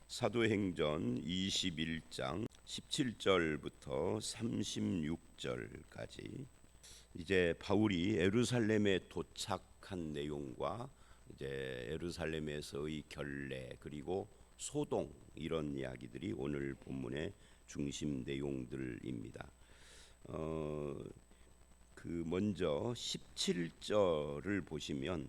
사도행전 21장 17절부터 36절까지 이제 바울이 예루살렘에 도착한 내용과 이제 예루살렘에서의 결례 그리고 소동 이런 이야기들이 오늘 본문의 중심 내용들입니다. 먼저 17절을 보시면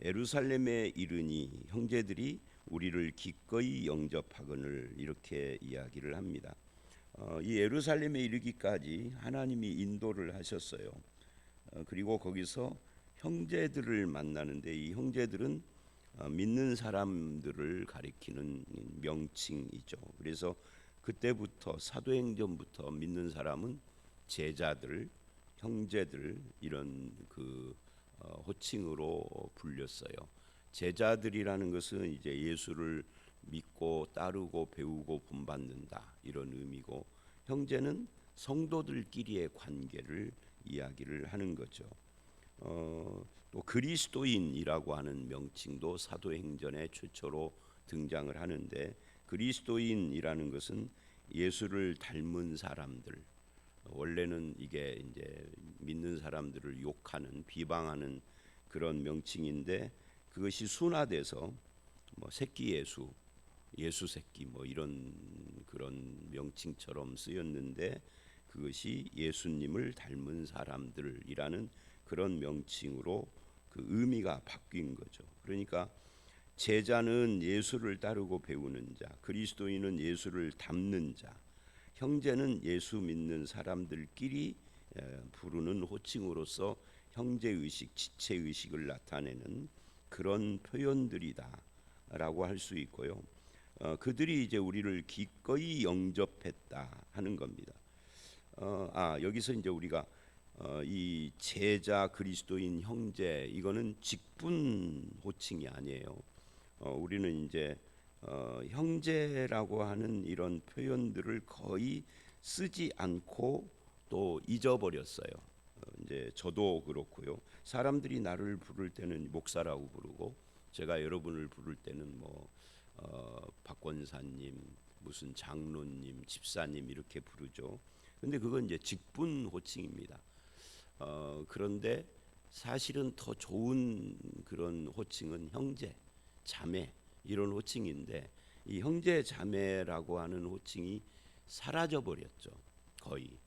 예루살렘에 이르니 형제들이 우리를 기꺼이 영접하거늘 이렇게 이야기를 합니다. 이 예루살렘에 이르기까지 하나님이 인도를 하셨어요. 그리고 거기서 형제들을 만나는데 이 형제들은 믿는 사람들을 가리키는 명칭이죠. 그래서 그때부터 사도행전부터 믿는 사람은 제자들, 형제들 이런 호칭으로 불렸어요. 제자들이라는 것은 이제 예수를 믿고 따르고 배우고 본받는다 이런 의미고, 형제는 성도들끼리의 관계를 이야기를 하는 거죠. 또 그리스도인이라고 하는 명칭도 사도행전에 최초로 등장을 하는데, 그리스도인이라는 것은 예수를 닮은 사람들, 원래는 이게 이제 믿는 사람들을 욕하는 비방하는 그런 명칭인데, 그것이 순화돼서 뭐 새끼 예수, 예수 새끼 뭐 이런 그런 명칭처럼 쓰였는데, 그것이 예수님을 닮은 사람들이라는 그런 명칭으로 그 의미가 바뀐 거죠. 그러니까 제자는 예수를 따르고 배우는 자, 그리스도인은 예수를 닮는 자, 형제는 예수 믿는 사람들끼리 부르는 호칭으로서 형제의식, 지체의식을 나타내는 그런 표현들이다라고 할 수 있고요. 그들이 이제 우리를 기꺼이 영접했다 하는 겁니다. 여기서 이제 우리가 이 제자, 그리스도인, 형제 이거는 직분 호칭이 아니에요. 우리는 이제 형제라고 하는 이런 표현들을 거의 쓰지 않고 또 잊어버렸어요. 이제 저도 그렇고요. 사람들이 나를 부를 때는 목사라고 부르고, 제가 여러분을 부를 때는 박권사님, 무슨 장로님, 집사님 이렇게 부르죠. 근데 그건 이제 직분 호칭입니다. 그런데 사실은 더 좋은 그런 호칭은 형제, 자매 이런 호칭인데, 이 형제 자매라고 하는 호칭이 사라져 버렸죠. 거의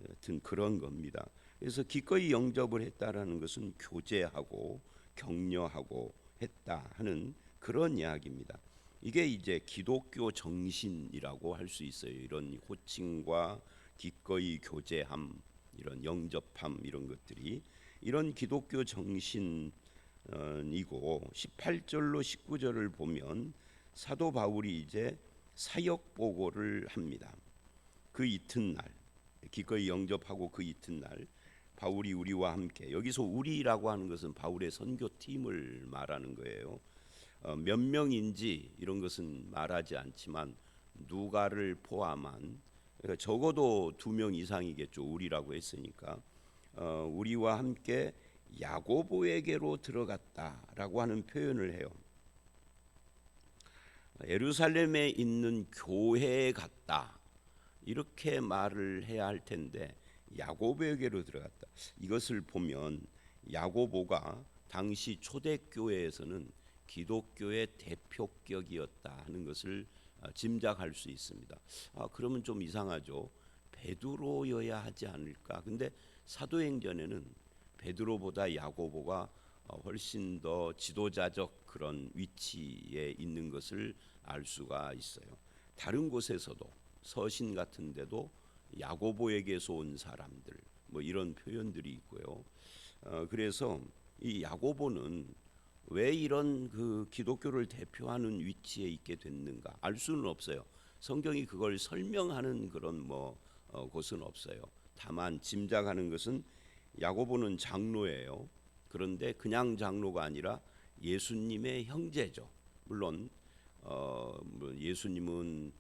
같은 그런 겁니다. 그래서 기꺼이 영접을 했다라는 것은 교제하고 격려하고 했다 하는 그런 이야기입니다. 이게 이제 기독교 정신이라고 할 수 있어요. 이런 호칭과 기꺼이 교제함, 이런 영접함 이런 것들이 이런 기독교 정신이고, 18절로 19절을 보면 사도 바울이 이제 사역 보고를 합니다. 그 이튿날, 기꺼이 영접하고 그 이튿날 바울이 우리와 함께, 여기서 우리라고 하는 것은 바울의 선교팀을 말하는 거예요. 몇 명인지 이런 것은 말하지 않지만 누가를 포함한, 그러니까 적어도 2명 이상이겠죠. 우리라고 했으니까. 우리와 함께 야고보에게로 들어갔다라고 하는 표현을 해요. 예루살렘에 있는 교회에 갔다 이렇게 말을 해야 할 텐데 야고보에게로 들어갔다. 이것을 보면 야고보가 당시 초대교회에서는 기독교의 대표격이었다 하는 것을 짐작할 수 있습니다. 그러면 좀 이상하죠. 베드로여야 하지 않을까? 근데 사도행전에는 베드로보다 야고보가 훨씬 더 지도자적 그런 위치에 있는 것을 알 수가 있어요. 다른 곳에서도 서신 같은 데도 야고보에게서 온 사람들 뭐 이런 표현들이 있고요. 그래서 이 야고보는 왜 이런 그 기독교를 대표하는 위치에 있게 됐는가 알 수는 없어요. 성경이 그걸 설명하는 그런 곳은 없어요. 다만 짐작하는 것은 야고보는 장로예요. 그런데 그냥 장로가 아니라 예수님의 형제죠. 물론 예수님은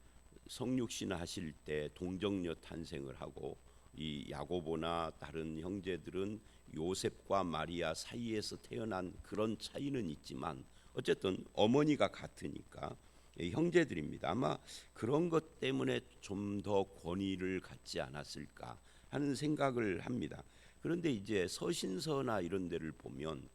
성육신 하실 때 동정녀 탄생을 하고, 이 야고보나 다른 형제들은 요셉과 마리아 사이에서 태어난 그런 차이는 있지만 어쨌든 어머니가 같으니까 형제들입니다. 아마 그런 것 때문에 좀 더 권위를 갖지 않았을까 하는 생각을 합니다. 그런데 이제 서신서나 이런 데를 보면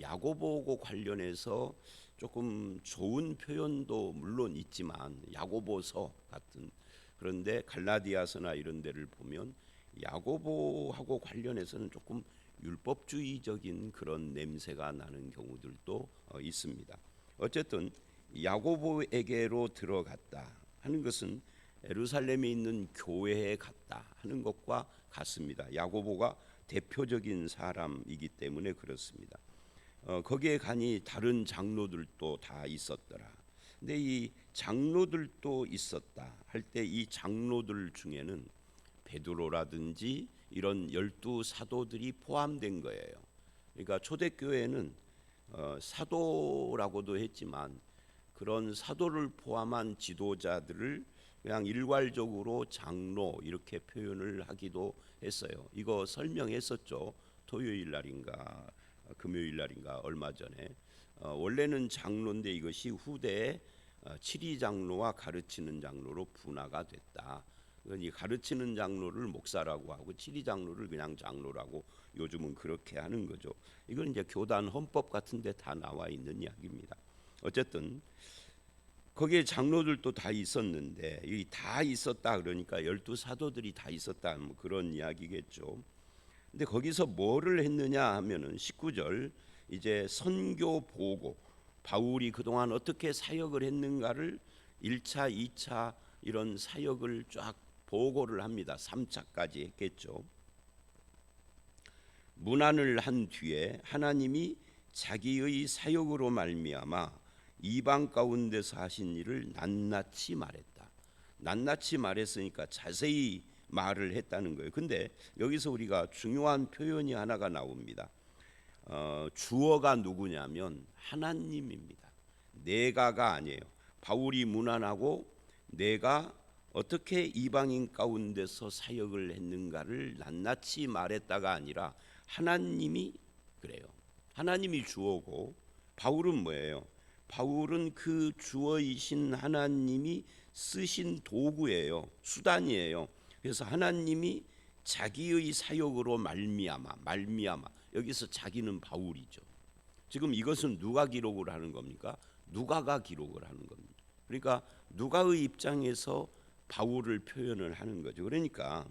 야고보고 관련해서 조금 좋은 표현도 물론 있지만 야고보서 같은, 그런데 갈라디아서나 이런 데를 보면 야고보하고 관련해서는 조금 율법주의적인 그런 냄새가 나는 경우들도 있습니다. 어쨌든 야고보에게로 들어갔다 하는 것은 예루살렘에 있는 교회에 갔다 하는 것과 같습니다. 야고보가 대표적인 사람이기 때문에 그렇습니다. 거기에 가니 다른 장로들도 다 있었더라. 근데 이 장로들도 있었다 할 때 이 장로들 중에는 베드로라든지 이런 12사도들이 포함된 거예요. 그러니까 초대교회는 사도라고도 했지만 그런 사도를 포함한 지도자들을 그냥 일괄적으로 장로 이렇게 표현을 하기도 했어요. 이거 설명했었죠. 토요일 날인가 금요일 날인가 얼마 전에. 원래는 장로인데 이것이 후대에 칠위 장로와 가르치는 장로로 분화가 됐다. 이 가르치는 장로를 목사라고 하고 칠위 장로를 그냥 장로라고 요즘은 그렇게 하는 거죠. 이건 이제 교단 헌법 같은 데 다 나와 있는 이야기입니다. 어쨌든 거기에 장로들도 다 있었는데 이 다 있었다 그러니까 12사도들이 다 있었다 뭐 그런 이야기겠죠. 근데 거기서 뭐를 했느냐 하면은 19절 이제 선교 보고 바울이 그동안 어떻게 사역을 했는가를 1차, 2차 이런 사역을 쫙 보고를 합니다. 3차까지 했겠죠. 문안을 한 뒤에 하나님이 자기의 사역으로 말미암아 이방 가운데서 하신 일을 낱낱이 말했다. 낱낱이 말했으니까 자세히 말을 했다는 거예요. 근데 여기서 우리가 중요한 표현이 하나가 나옵니다. 주어가 누구냐면 하나님입니다. 내가가 아니에요. 바울이 문안하고 내가 어떻게 이방인 가운데서 사역을 했는가를 낱낱이 말했다가 아니라 하나님이 그래요. 하나님이 주어고 바울은 뭐예요? 바울은 그 주어이신 하나님이 쓰신 도구예요. 수단이에요. 그래서 하나님이 자기의 사역으로 말미암아 여기서 자기는 바울이죠. 지금 이것은 누가 기록을 하는 겁니까? 누가가 기록을 하는 겁니다. 그러니까 누가의 입장에서 바울을 표현을 하는 거죠. 그러니까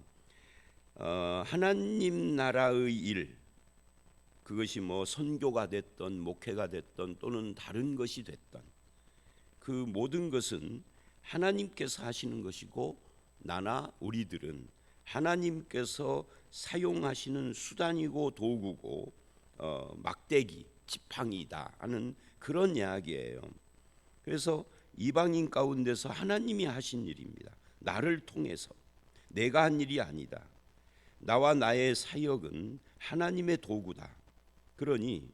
하나님 나라의 일, 그것이 뭐 선교가 됐던 목회가 됐던 또는 다른 것이 됐던 그 모든 것은 하나님께서 하시는 것이고 나나 우리들은 하나님께서 사용하시는 수단이고 도구고 막대기, 지팡이다 하는 그런 이야기예요. 그래서 이방인 가운데서 하나님이 하신 일입니다. 나를 통해서 내가 한 일이 아니다. 나와 나의 사역은 하나님의 도구다. 그러니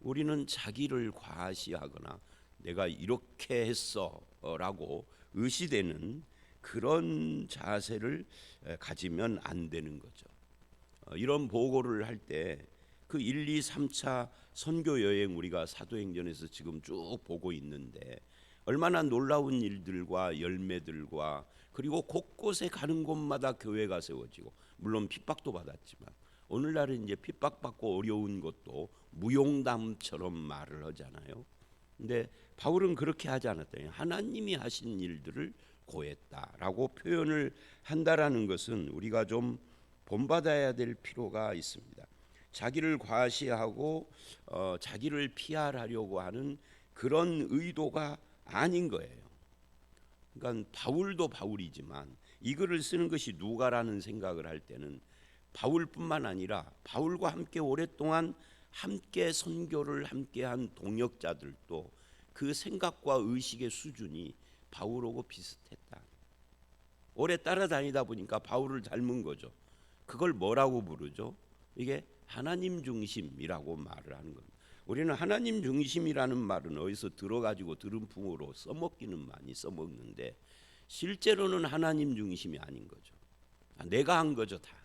우리는 자기를 과시하거나 내가 이렇게 했어라고 의시되는 그런 자세를 가지면 안 되는 거죠. 이런 보고를 할 때 그 1, 2, 3차 선교 여행 우리가 사도행전에서 지금 쭉 보고 있는데 얼마나 놀라운 일들과 열매들과 그리고 곳곳에 가는 곳마다 교회가 세워지고 물론 핍박도 받았지만 오늘날은 이제 핍박받고 어려운 것도 무용담처럼 말을 하잖아요. 근데 바울은 그렇게 하지 않았다. 하나님이 하신 일들을 고했다라고 표현을 한다라는 것은 우리가 좀 본받아야 될 필요가 있습니다. 자기를 과시하고 자기를 PR하려고 하는 그런 의도가 아닌 거예요. 그러니까 바울도 바울이지만 이 글을 쓰는 것이 누가라는 생각을 할 때는 바울뿐만 아니라 바울과 함께 오랫동안 함께 선교를 함께한 동역자들도 그 생각과 의식의 수준이 바울하고 비슷했다. 오래 따라다니다 보니까 바울을 닮은 거죠. 그걸 뭐라고 부르죠? 이게 하나님 중심이라고 말을 하는 겁니다. 우리는 하나님 중심이라는 말은 어디서 들어가지고 들은풍으로 써먹기는 많이 써먹는데 실제로는 하나님 중심이 아닌 거죠. 내가 한 거죠 다.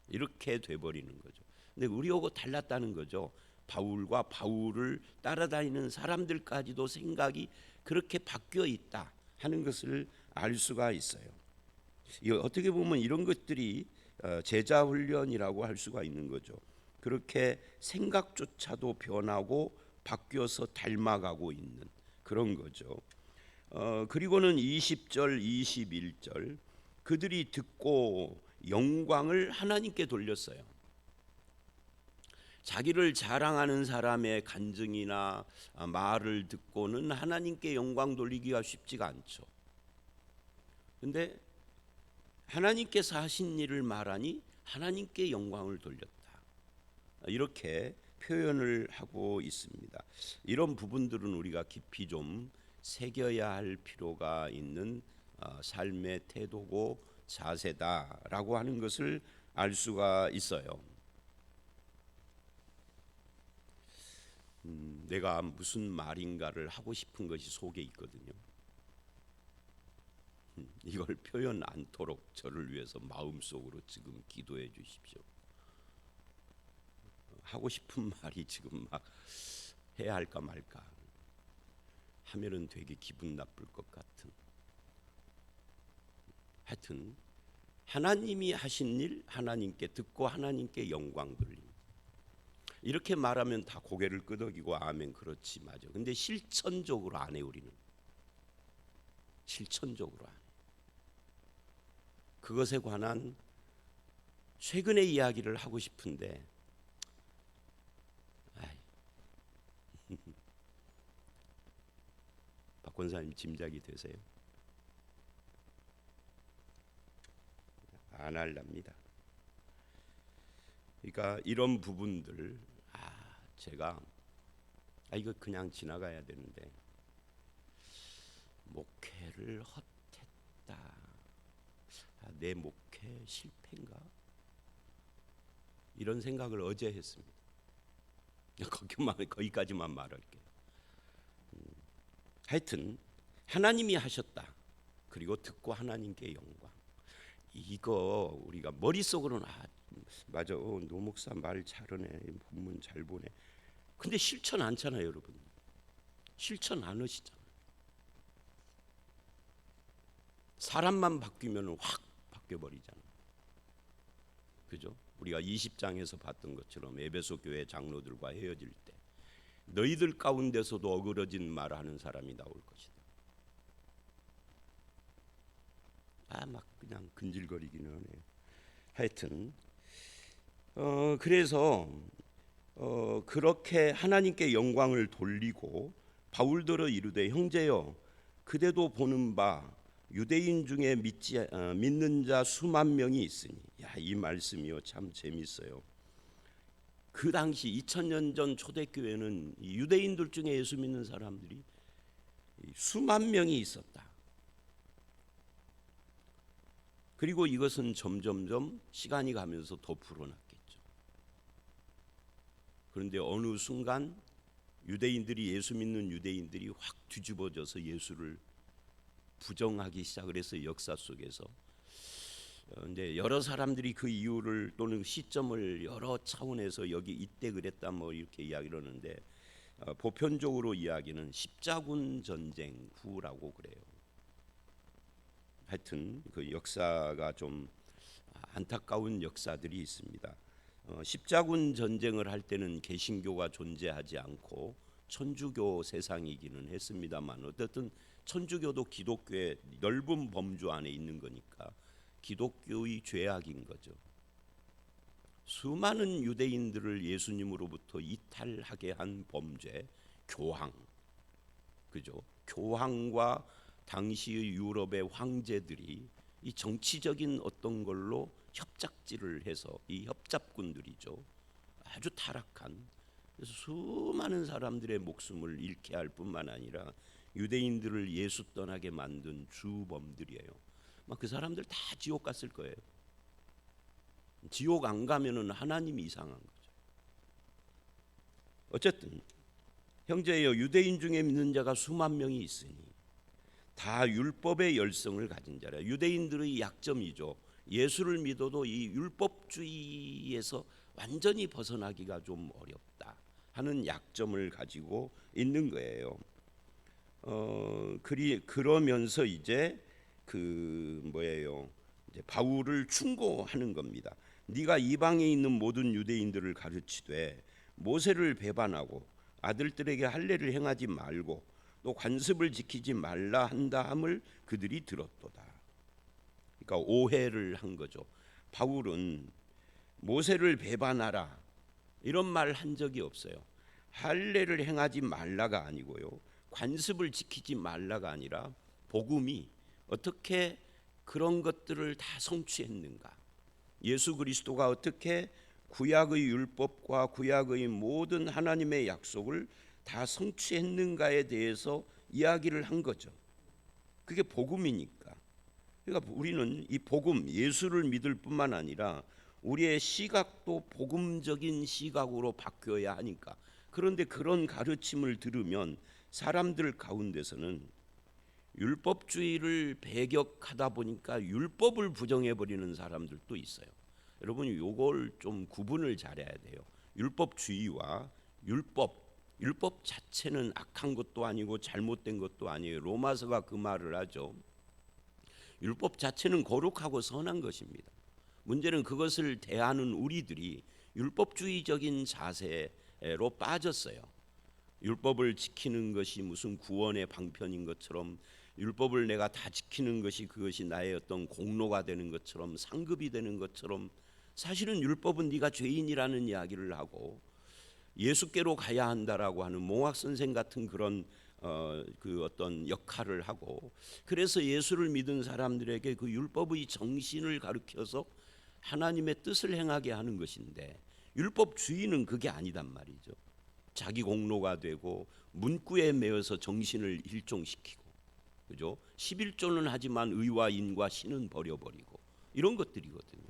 이렇게 돼버리는 거죠. 근데 우리하고 달랐다는 거죠. 바울과 바울을 따라다니는 사람들까지도 생각이 그렇게 바뀌어 있다 하는 것을 알 수가 있어요. 어떻게 보면 이런 것들이 제자 훈련이라고 할 수가 있는 거죠. 그렇게 생각조차도 변하고 바뀌어서 닮아가고 있는 그런 거죠. 그리고는 20절, 21절 그들이 듣고 영광을 하나님께 돌렸어요. 자기를 자랑하는 사람의 간증이나 말을 듣고는 하나님께 영광 돌리기가 쉽지가 않죠. 근데 하나님께서 하신 일을 말하니 하나님께 영광을 돌렸다. 이렇게 표현을 하고 있습니다. 이런 부분들은 우리가 깊이 좀 새겨야 할 필요가 있는 삶의 태도고 자세다라고 하는 것을 알 수가 있어요. 내가 무슨 말인가를 하고 싶은 것이 속에 있거든요. 이걸 표현 않도록 저를 위해서 마음속으로 지금 기도해 주십시오. 하고 싶은 말이 지금 막 해야 할까 말까 하면은 되게 기분 나쁠 것 같은. 하여튼 하나님이 하신 일 하나님께 듣고 하나님께 영광 돌림. 이렇게 말하면 다 고개를 끄덕이고 아멘 그렇지 맞아. 근데 실천적으로 안 해 우리는. 실천적으로 안 해. 그것에 관한 최근의 이야기를 하고 싶은데 박 권사님 짐작이 되세요? 안 할랍니다. 그러니까 이런 부분들 제가 이거 그냥 지나가야 되는데 목회를 헛했다. 내 목회 실패인가? 이런 생각을 어제 했습니다. 거기까지만 말할게요. 하여튼 하나님이 하셨다. 그리고 듣고 하나님께 영광. 이거 우리가 머릿속으로는 맞아. 노 목사 말 잘하네. 본문 잘 보네. 근데 실천 않잖아요, 여러분. 실천 안 하시잖아요. 사람만 바뀌면 확 바뀌어 버리잖아요. 그죠? 우리가 20장에서 봤던 것처럼 에베소 교회 장로들과 헤어질 때 너희들 가운데서도 어그러진 말하는 사람이 나올 것이다. 막 그냥 근질거리기는 하네요. 하여튼 그래서 그렇게 하나님께 영광을 돌리고 바울더러 이르되 형제여 그대도 보는 바 유대인 중에 믿는 자 수만 명이 있으니 이 말씀이요 참 재밌어요. 그 당시 2000년 전 초대교회는 유대인들 중에 예수 믿는 사람들이 수만 명이 있었다. 그리고 이것은 점점점 시간이 가면서 더 불어났겠죠. 그런데 어느 순간 예수 믿는 유대인들이 확 뒤집어져서 예수를 부정하기 시작을 해서 역사 속에서 근데 여러 사람들이 그 이유를 또는 시점을 여러 차원에서 여기 이때 그랬다 이렇게 이야기를 하는데 보편적으로 이야기는 십자군 전쟁 후라고 그래요. 하여튼 그 역사가 좀 안타까운 역사들이 있습니다. 십자군 전쟁을 할 때는 개신교가 존재하지 않고 천주교 세상이기는 했습니다만 어쨌든 천주교도 기독교의 넓은 범주 안에 있는 거니까 기독교의 죄악인 거죠. 수많은 유대인들을 예수님으로부터 이탈하게 한 범죄, 교황, 그죠? 교황과 당시의 유럽의 황제들이 이 정치적인 어떤 걸로 협작질을 해서 이 협잡군들이죠. 아주 타락한 그래서 수많은 사람들의 목숨을 잃게 할 뿐만 아니라 유대인들을 예수 떠나게 만든 주범들이에요. 그 사람들 다 지옥 갔을 거예요. 지옥 안 가면은 하나님이 이상한 거죠. 어쨌든 형제여 유대인 중에 믿는 자가 수만 명이 있으니 다 율법의 열성을 가진 자라. 유대인들의 약점이죠. 예수를 믿어도 이 율법주의에서 완전히 벗어나기가 좀 어렵다 하는 약점을 가지고 있는 거예요. 그러면서 이제 이제 바울을 충고하는 겁니다. 네가 이방에 있는 모든 유대인들을 가르치되 모세를 배반하고 아들들에게 할례를 행하지 말고 또 관습을 지키지 말라 한다 함을 그들이 들었도다. 그러니까 오해를 한 거죠. 바울은 모세를 배반하라 이런 말 한 적이 없어요. 할례를 행하지 말라가 아니고요. 관습을 지키지 말라가 아니라 복음이 어떻게 그런 것들을 다 성취했는가, 예수 그리스도가 어떻게 구약의 율법과 구약의 모든 하나님의 약속을 다 성취했는가에 대해서 이야기를 한 거죠. 그게 복음이니까. 그러니까 우리는 이 복음, 예수를 믿을 뿐만 아니라 우리의 시각도 복음적인 시각으로 바뀌어야 하니까. 그런데 그런 가르침을 들으면 사람들 가운데서는 율법주의를 배격하다 보니까 율법을 부정해 버리는 사람들도 있어요. 여러분 요걸 좀 구분을 잘해야 돼요. 율법주의와 율법 자체는 악한 것도 아니고 잘못된 것도 아니에요. 로마서가 그 말을 하죠. 율법 자체는 거룩하고 선한 것입니다. 문제는 그것을 대하는 우리들이 율법주의적인 자세로 빠졌어요. 율법을 지키는 것이 무슨 구원의 방편인 것처럼, 율법을 내가 다 지키는 것이 그것이 나의 어떤 공로가 되는 것처럼, 상급이 되는 것처럼, 사실은 율법은 네가 죄인이라는 이야기를 하고 예수께로 가야 한다라고 하는 몽학 선생 같은 그런 그 어떤 역할을 하고, 그래서 예수를 믿은 사람들에게 그 율법의 정신을 가르쳐서 하나님의 뜻을 행하게 하는 것인데, 율법주의는 그게 아니단 말이죠. 자기 공로가 되고 문구에 매여서 정신을 일종시키고, 그죠? 11조는 하지만 의와 인과 신은 버려버리고 이런 것들이거든요.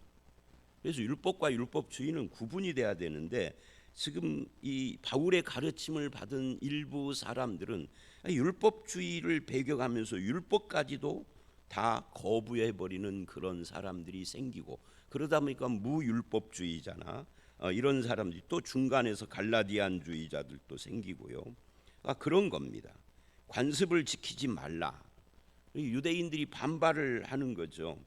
그래서 율법과 율법주의는 구분이 돼야 되는데, 지금 이 바울의 가르침을 받은 일부 사람들은 율법주의를 배격하면서 율법까지도 다 거부해 버리는 그런 사람들이 생기고, 그러다 보니까 무율법주의자나 이런 사람들이 또 중간에서 갈라디안주의자들도 생기고요. 그런 겁니다. 관습을 지키지 말라. 유대인들이 반발을 하는 거죠.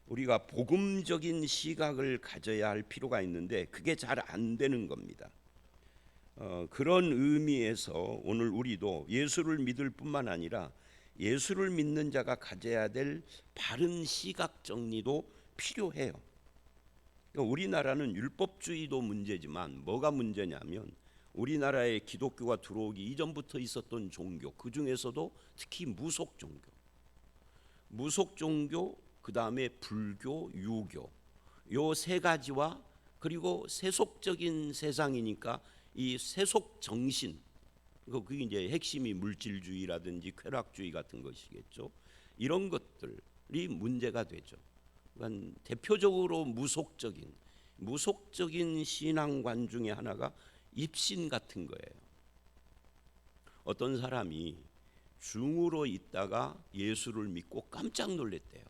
우리가 복음적인 시각을 가져야 할 필요가 있는데 그게 잘 안 되는 겁니다. 그런 의미에서 오늘 우리도 예수를 믿을 뿐만 아니라 예수를 믿는 자가 가져야 될 바른 시각 정리도 필요해요. 그러니까 우리나라는 율법주의도 문제지만 뭐가 문제냐면, 우리나라에 기독교가 들어오기 이전부터 있었던 종교, 그 중에서도 특히 무속 종교, 그 다음에 불교, 유교, 요 세 가지와, 그리고 세속적인 세상이니까 이 세속 정신, 그게 이제 핵심이 물질주의라든지 쾌락주의 같은 것이겠죠. 이런 것들이 문제가 되죠. 그러니까 대표적으로 무속적인 신앙관 중에 하나가 입신 같은 거예요. 어떤 사람이 중으로 있다가 예수를 믿고 깜짝 놀랐대요.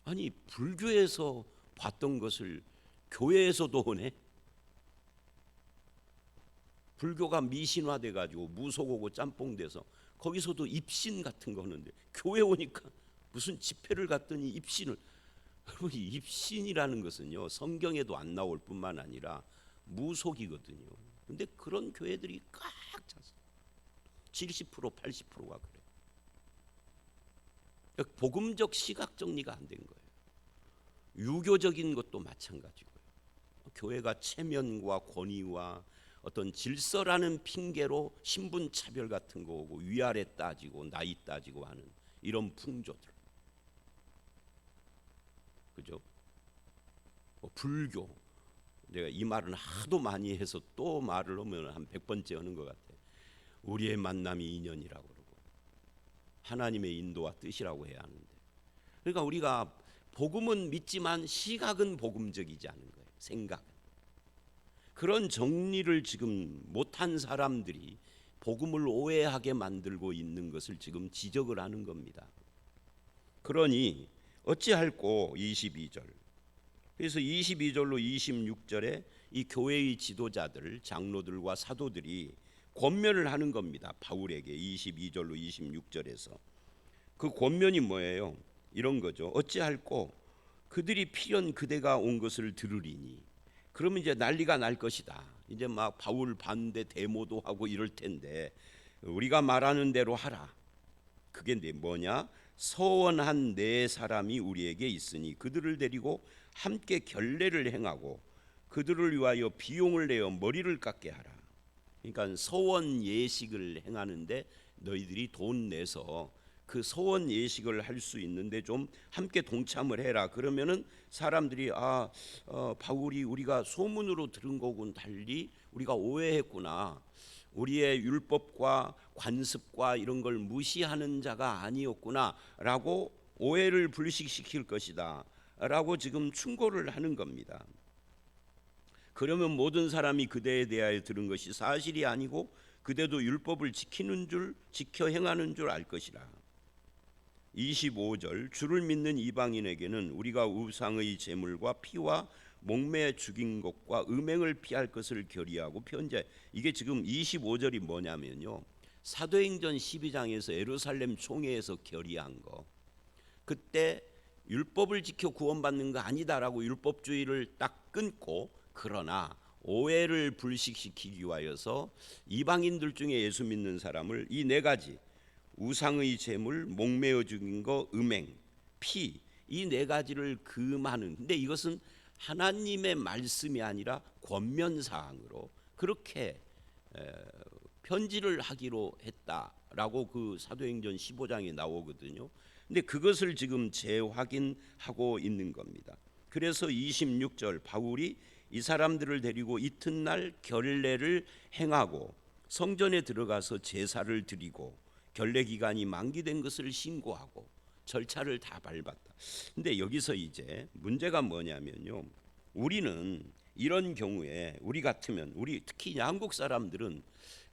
아니, 불교에서 봤던 것을 교회에서도 오네. 불교가 미신화돼 가지고 무속오고 짬뽕돼서 거기서도 입신 같은 거 하는데, 교회 오니까 무슨 집회를 갔더니 입신을. 여러분, 입신이라는 것은요, 성경에도 안 나올 뿐만 아니라 무속이거든요. 근데 그런 교회들이 꽉 찼어요. 70% 80%가 그래요. 그러니까 복음적 시각 정리가 안 된 거예요. 유교적인 것도 마찬가지고요. 교회가 체면과 권위와 어떤 질서라는 핑계로 신분 차별 같은 거 오고 위아래 따지고 나이 따지고 하는 이런 풍조들, 그죠? 불교, 내가 이 말은 하도 많이 해서 또 말을 하면 한 100번째 하는 것 같아. 우리의 만남이 인연이라고 그러고 하나님의 인도와 뜻이라고 해야 하는데, 그러니까 우리가 복음은 믿지만 시각은 복음적이지 않은 거예요. 생각은. 그런 정리를 지금 못한 사람들이 복음을 오해하게 만들고 있는 것을 지금 지적을 하는 겁니다. 그러니 어찌할꼬 22절. 그래서 22절로 26절에 이 교회의 지도자들, 장로들과 사도들이 권면을 하는 겁니다. 바울에게 22절로 26절에서. 그 권면이 뭐예요? 이런 거죠. 어찌할꼬 그들이 필연 그대가 온 것을 들으리니. 그러면 이제 난리가 날 것이다. 이제 막 바울 반대 데모도 하고 이럴 텐데 우리가 말하는 대로 하라. 그게 뭐냐? 서원한 네 사람이 우리에게 있으니 그들을 데리고 함께 결례를 행하고 그들을 위하여 비용을 내어 머리를 깎게 하라. 그러니까 서원 예식을 행하는데 너희들이 돈 내서 그 서원 예식을 할 수 있는데 좀 함께 동참을 해라. 그러면은 사람들이 바울이 우리가 소문으로 들은 거군 달리 우리가 오해했구나. 우리의 율법과 관습과 이런 걸 무시하는 자가 아니었구나라고 오해를 불식시킬 것이다 라고 지금 충고를 하는 겁니다. 그러면 모든 사람이 그대에 대하여 들은 것이 사실이 아니고 그대도 율법을 지켜 행하는 줄 알 것이라. 25절 주를 믿는 이방인에게는 우리가 우상의 제물과 피와 목매에 죽인 것과 음행을 피할 것을 결의하고 편지해. 이게 지금 25절이 뭐냐면요, 사도행전 12장에서 예루살렘 총회에서 결의한 거. 그때 율법을 지켜 구원받는 거 아니다라고 율법주의를 딱 끊고, 그러나 오해를 불식시키기 위하여서 이방인들 중에 예수 믿는 사람을 이 네 가지, 우상의 제물, 목매어 죽인 거, 음행, 피, 이 네 가지를 금하는. 근데 이것은 하나님의 말씀이 아니라 권면사항으로 그렇게 편지를 하기로 했다라고 그 사도행전 15장에 나오거든요. 근데 그것을 지금 재확인하고 있는 겁니다. 그래서 26절 바울이 이 사람들을 데리고 이튿날 결례를 행하고 성전에 들어가서 제사를 드리고 결례 기간이 만기된 것을 신고하고 절차를 다 밟았다. 근데 여기서 이제 문제가 뭐냐면요, 우리는 이런 경우에 우리 같으면, 우리 특히 한국 사람들은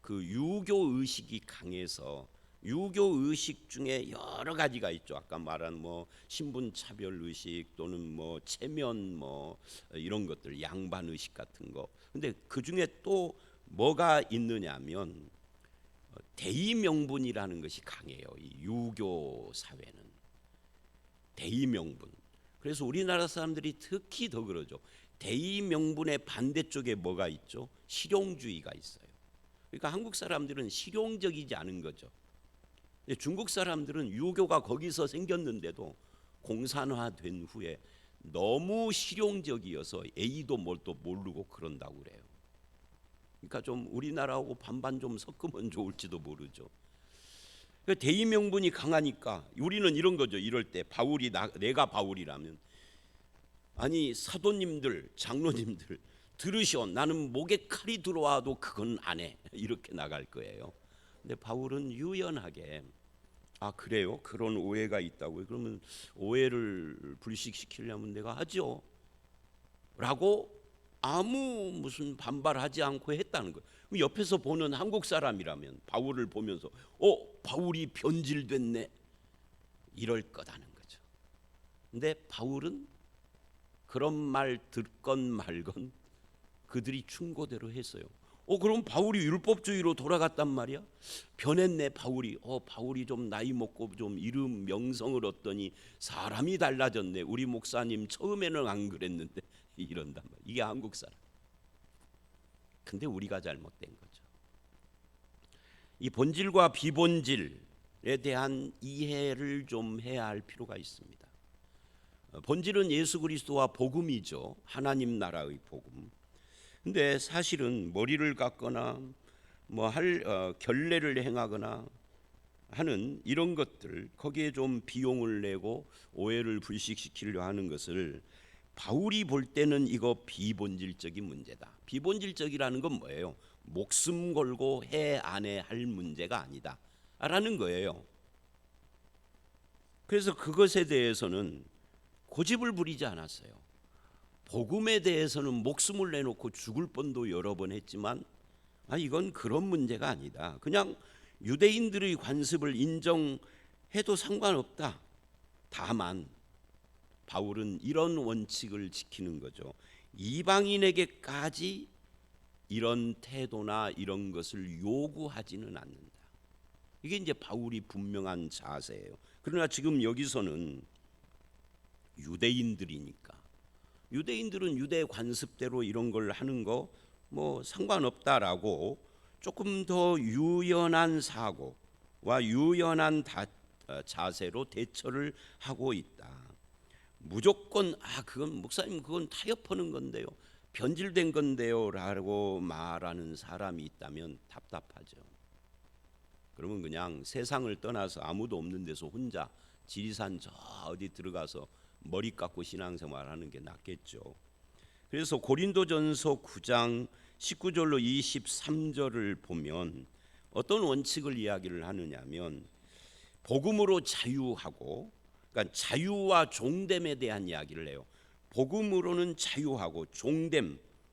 그 유교 의식이 강해서 유교 의식 중에 여러 가지가 있죠. 아까 말한 뭐 신분 차별 의식 또는 뭐 체면 뭐 이런 것들, 양반 의식 같은 거. 근데 그 중에 또 뭐가 있느냐면 대의 명분이라는 것이 강해요. 이 유교 사회는 대의 명분. 그래서 우리나라 사람들이 특히 더 그러죠. 대의 명분의 반대쪽에 뭐가 있죠? 실용주의가 있어요. 그러니까 한국 사람들은 실용적이지 않은 거죠. 중국 사람들은 유교가 거기서 생겼는데도 공산화된 후에 너무 실용적이어서 A도 뭘또 모르고 그런다고 그래요. 그러니까 좀 우리나라하고 반반 좀 섞으면 좋을지도 모르죠. 그러니까 대의 명분이 강하니까 우리는 이런 거죠. 이럴 때 바울이 내가 바울이라면, 아니 사도님들, 장로님들 들으시오. 나는 목에 칼이 들어와도 그건 안 해. 이렇게 나갈 거예요. 근데 바울은 유연하게, 그래요? 그런 오해가 있다고요? 그러면 오해를 불식시키려면 내가 하죠 라고 아무 무슨 반발하지 않고 했다는 거예요. 옆에서 보는 한국 사람이라면 바울을 보면서 바울이 변질됐네 이럴 거다는 거죠. 근데 바울은 그런 말 듣건 말건 그들이 충고대로 했어요. 그럼 바울이 율법주의로 돌아갔단 말이야? 변했네 바울이. 바울이 좀 나이 먹고 좀 이름 명성을 얻더니 사람이 달라졌네. 우리 목사님 처음에는 안 그랬는데 이런단 말이야. 이게 한국 사람. 근데 우리가 잘못된 거죠. 이 본질과 비본질에 대한 이해를 좀 해야 할 필요가 있습니다. 본질은 예수 그리스도와 복음이죠. 하나님 나라의 복음. 근데 사실은 머리를 깎거나 결례를 행하거나 하는 이런 것들, 거기에 좀 비용을 내고 오해를 불식시키려 하는 것을 바울이 볼 때는 이거 비본질적인 문제다. 비본질적이라는 건 뭐예요? 목숨 걸고 해 안 해 할 문제가 아니다 라는 거예요. 그래서 그것에 대해서는 고집을 부리지 않았어요. 복음에 대해서는 목숨을 내놓고 죽을 뻔도 여러 번 했지만 이건 그런 문제가 아니다. 그냥 유대인들의 관습을 인정해도 상관없다. 다만 바울은 이런 원칙을 지키는 거죠. 이방인에게까지 이런 태도나 이런 것을 요구하지는 않는다. 이게 이제 바울이 분명한 자세예요. 그러나 지금 여기서는 유대인들이니까, 유대인들은 유대 관습대로 이런 걸 하는 거 뭐 상관없다라고 조금 더 유연한 사고와 유연한 자세로 대처를 하고 있다. 무조건 그건 목사님 그건 타협하는 건데요, 변질된 건데요라고 말하는 사람이 있다면 답답하죠. 그러면 그냥 세상을 떠나서 아무도 없는 데서 혼자 지리산 저 어디 들어가서 머리 깎고 신앙생활하는 게 낫겠죠. 그래서 고린도전서 9장 19절로 23절을 보면 어떤 원칙을 이야기를 하느냐면 복음으로 자유하고, 그러니까 자유와 종됨에 대한 이야기를 해요. 복음으로는 자유하고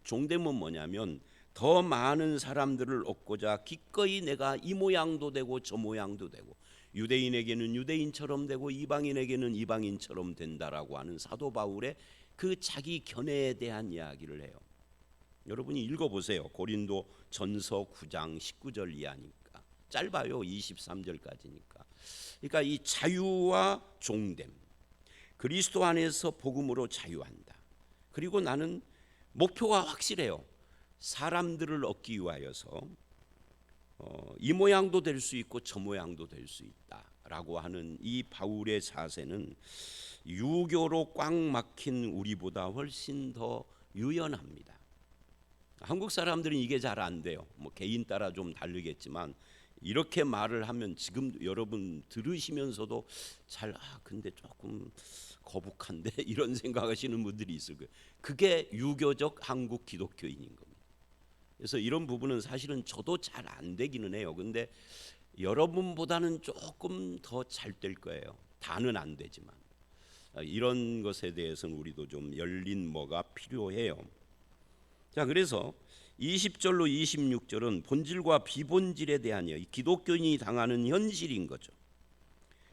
종됨은 뭐냐면 더 많은 사람들을 얻고자 기꺼이 내가 이 모양도 되고 저 모양도 되고, 유대인에게는 유대인처럼 되고 이방인에게는 이방인처럼 된다라고 하는 사도 바울의 그 자기 견해에 대한 이야기를 해요. 여러분이 읽어보세요. 고린도 전서 9장 19절 이하니까 짧아요. 23절까지니까. 그러니까 이 자유와 종됨, 그리스도 안에서 복음으로 자유한다. 그리고 나는 목표가 확실해요. 사람들을 얻기 위하여서 이 모양도 될 수 있고 저 모양도 될 수 있다라고 하는 이 바울의 자세는 유교로 꽉 막힌 우리보다 훨씬 더 유연합니다. 한국 사람들은 이게 잘 안 돼요. 뭐 개인 따라 좀 다르겠지만 이렇게 말을 하면 지금 여러분 들으시면서도 근데 조금 거북한데 이런 생각하시는 분들이 있을 거예요. 그게 유교적 한국 기독교인인 겁니다. 그래서 이런 부분은 사실은 저도 잘 안 되기는 해요. 근데 여러분보다는 조금 더 잘 될 거예요. 다는 안 되지만. 이런 것에 대해서는 우리도 좀 열린 뭐가 필요해요. 자, 그래서 20절로 26절은 본질과 비본질에 대한 이야기, 기독교인이 당하는 현실인 거죠.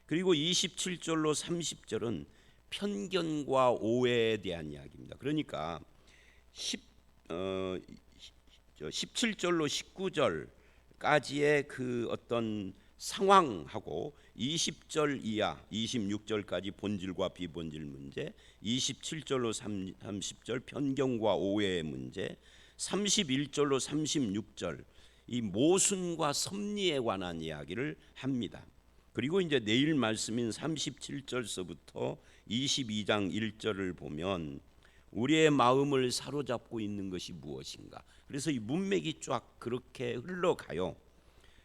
그리고 27절로 30절은 편견과 오해에 대한 이야기입니다. 그러니까 17절로 19절까지의 그 어떤 상황하고 20절 이하 26절까지 본질과 비본질 문제, 27절로 30절 편견과 오해의 문제, 31절로 36절 이 모순과 섭리에 관한 이야기를 합니다. 그리고 이제 내일 말씀인 37절서부터 22장 1절을 보면 우리의 마음을 사로잡고 있는 것이 무엇인가. 그래서 이 문맥이 쫙 그렇게 흘러가요.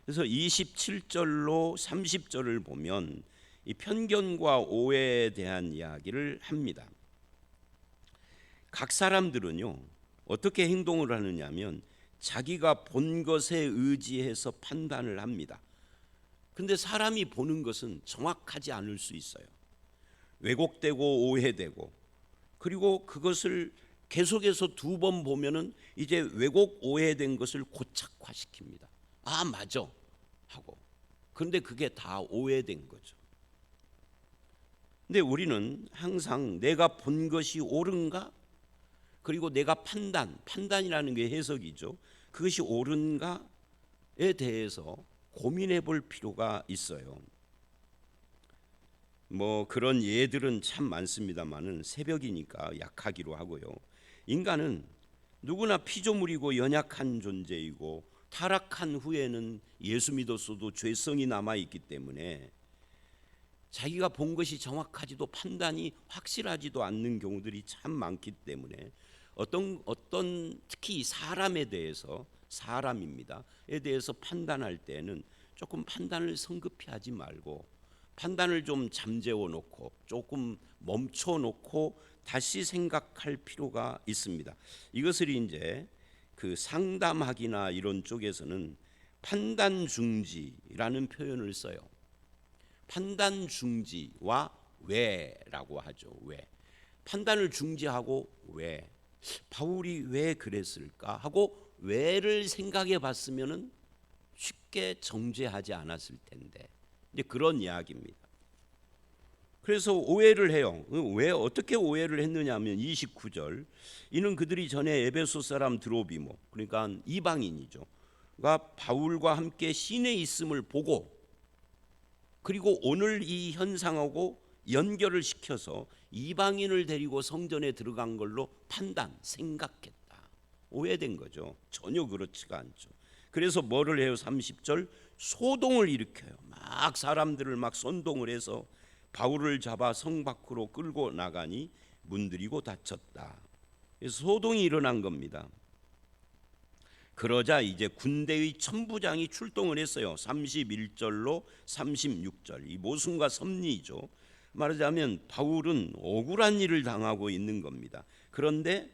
그래서 27절로 30절을 보면 이 편견과 오해에 대한 이야기를 합니다. 각 사람들은요 어떻게 행동을 하느냐면 자기가 본 것에 의지해서 판단을 합니다. 근데 사람이 보는 것은 정확하지 않을 수 있어요. 왜곡되고 오해되고, 그리고 그것을 계속해서 두 번 보면은 이제 왜곡 오해된 것을 고착화시킵니다. 맞아 하고. 그런데 그게 다 오해된 거죠. 근데 우리는 항상 내가 본 것이 옳은가, 그리고 내가 판단이라는 게 해석이죠. 그것이 옳은가에 대해서 고민해 볼 필요가 있어요. 뭐 그런 예들은 참 많습니다만은 새벽이니까 약하기로 하고요. 인간은 누구나 피조물이고 연약한 존재이고 타락한 후에는 예수 믿었어도 죄성이 남아 있기 때문에 자기가 본 것이 정확하지도 판단이 확실하지도 않는 경우들이 참 많기 때문에 어떤 특히 사람에 대해서 사람입니다에 대해서 판단할 때는 조금 판단을 성급히 하지 말고 판단을 좀 잠재워 놓고 조금 멈춰 놓고 다시 생각할 필요가 있습니다. 이것을 이제 그 상담학이나 이런 쪽에서는 판단 중지라는 표현을 써요. 판단 중지와 왜라고 하죠. 왜? 판단을 중지하고 왜? 바울이 왜 그랬을까 하고 왜를 생각해 봤으면은 쉽게 정죄하지 않았을 텐데. 이제 그런 이야기입니다. 그래서 오해를 해요. 왜 어떻게 오해를 했느냐 하면 29절, 이는 그들이 전에 에베소 사람 드로비모, 그러니까 이방인이죠, 가 바울과 함께 시내에 있음을 보고, 그리고 오늘 이 현상하고 연결을 시켜서 이방인을 데리고 성전에 들어간 걸로 생각했다. 오해된 거죠. 전혀 그렇지가 않죠. 그래서 뭐를 해요? 30절, 소동을 일으켜요. 막 사람들을 막 선동을 해서 바울을 잡아 성 밖으로 끌고 나가니 문드리고 다쳤다. 그래서 소동이 일어난 겁니다. 그러자 이제 군대의 천부장이 출동을 했어요. 31절로 36절, 이 모순과 섭리죠. 말하자면 바울은 억울한 일을 당하고 있는 겁니다. 그런데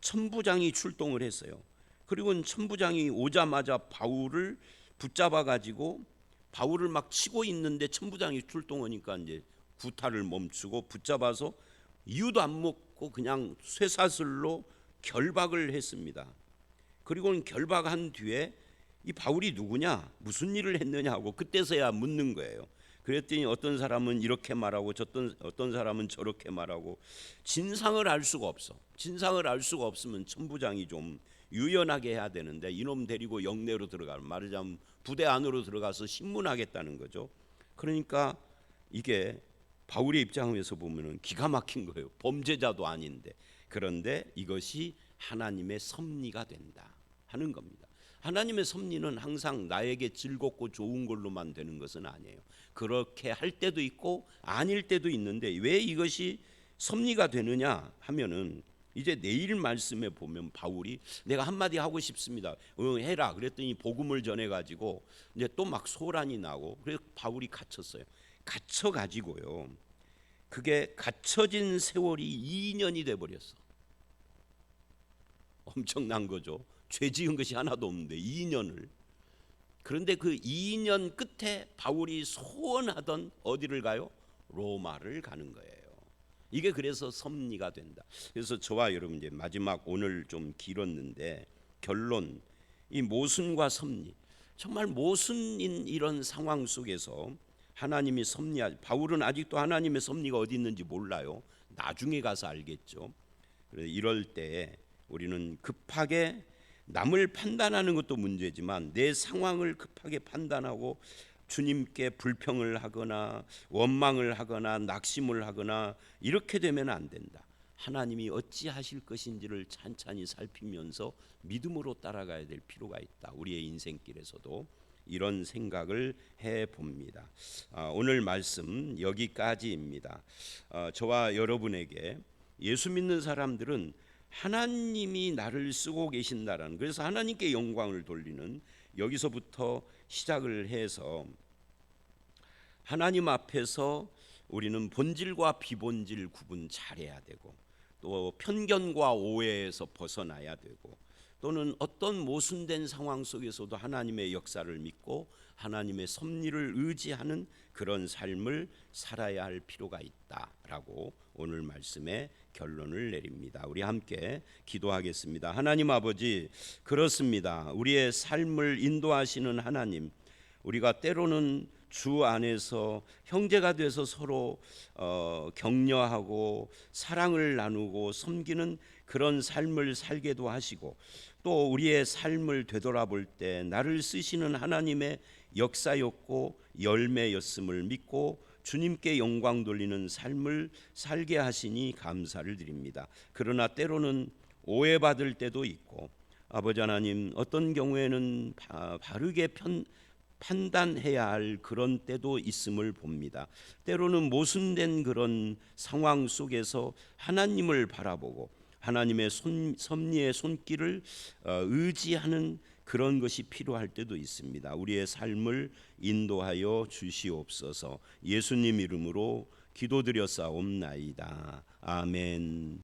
천부장이 출동을 했어요. 그리고 천부장이 오자마자 바울을 붙잡아 가지고 바울을 막 치고 있는데 천부장이 출동하니까 이제 구타를 멈추고 붙잡아서 이유도 안 묻고 그냥 쇠사슬로 결박을 했습니다. 그리고는 결박한 뒤에 이 바울이 누구냐, 무슨 일을 했느냐 하고 그때서야 묻는 거예요. 그랬더니 어떤 사람은 이렇게 말하고 어떤 사람은 저렇게 말하고, 진상을 알 수가 없어. 진상을 알 수가 없으면 천부장이 좀 유연하게 해야 되는데, 이놈 데리고 영내로 말하자면 부대 안으로 들어가서 신문하겠다는 거죠. 그러니까 이게 바울의 입장에서 보면은 기가 막힌 거예요. 범죄자도 아닌데. 그런데 이것이 하나님의 섭리가 된다 하는 겁니다. 하나님의 섭리는 항상 나에게 즐겁고 좋은 걸로만 되는 것은 아니에요. 그렇게 할 때도 있고 아닐 때도 있는데, 왜 이것이 섭리가 되느냐 하면은, 이제 내일 말씀에 보면 바울이 내가 한마디 하고 싶습니다. 해라. 그랬더니 복음을 전해 가지고 이제 또 막 소란이 나고, 그래서 바울이 갇혔어요. 갇혀 가지고요, 그게 갇혀진 세월이 2년이 돼 버렸어. 엄청난 거죠. 죄 지은 것이 하나도 없는데 2년을. 그런데 그 2년 끝에 바울이 소원하던 어디를 가요? 로마를 가는 거예요. 이게 그래서 섭리가 된다. 그래서 저와 여러분, 이제 마지막, 오늘 좀 길었는데 결론, 이 모순과 섭리, 정말 모순인 이런 상황 속에서 하나님이 섭리하지, 바울은 아직도 하나님의 섭리가 어디 있는지 몰라요. 나중에 가서 알겠죠. 그래서 이럴 때 우리는 급하게 남을 판단하는 것도 문제지만 내 상황을 급하게 판단하고 주님께 불평을 하거나 원망을 하거나 낙심을 하거나 이렇게 되면 안 된다. 하나님이 어찌 하실 것인지를 찬찬히 살피면서 믿음으로 따라가야 될 필요가 있다. 우리의 인생길에서도 이런 생각을 해봅니다. 오늘 말씀 여기까지입니다. 저와 여러분에게 예수 믿는 사람들은 하나님이 나를 쓰고 계신다라는, 그래서 하나님께 영광을 돌리는, 여기서부터 시작을 해서 하나님 앞에서 우리는 본질과 비본질 구분 잘해야 되고, 또 편견과 오해에서 벗어나야 되고, 또는 어떤 모순된 상황 속에서도 하나님의 역사를 믿고 하나님의 섭리를 의지하는 그런 삶을 살아야 할 필요가 있다라고 오늘 말씀에 결론을 내립니다. 우리 함께 기도하겠습니다. 하나님 아버지, 그렇습니다. 우리의 삶을 인도하시는 하나님, 우리가 때로는 주 안에서 형제가 돼서 서로 격려하고 사랑을 나누고 섬기는 그런 삶을 살게도 하시고, 또 우리의 삶을 되돌아볼 때 나를 쓰시는 하나님의 역사였고 열매였음을 믿고 주님께 영광 돌리는 삶을 살게 하시니 감사를 드립니다. 그러나 때로는 오해받을 때도 있고, 아버지 하나님, 어떤 경우에는 바르게 판단해야 할 그런 때도 있음을 봅니다. 때로는 모순된 그런 상황 속에서 하나님을 바라보고 하나님의 섭리의 손길을 의지하는 그런 것이 필요할 때도 있습니다. 우리의 삶을 인도하여 주시옵소서. 예수님 이름으로 기도드렸사옵나이다. 아멘.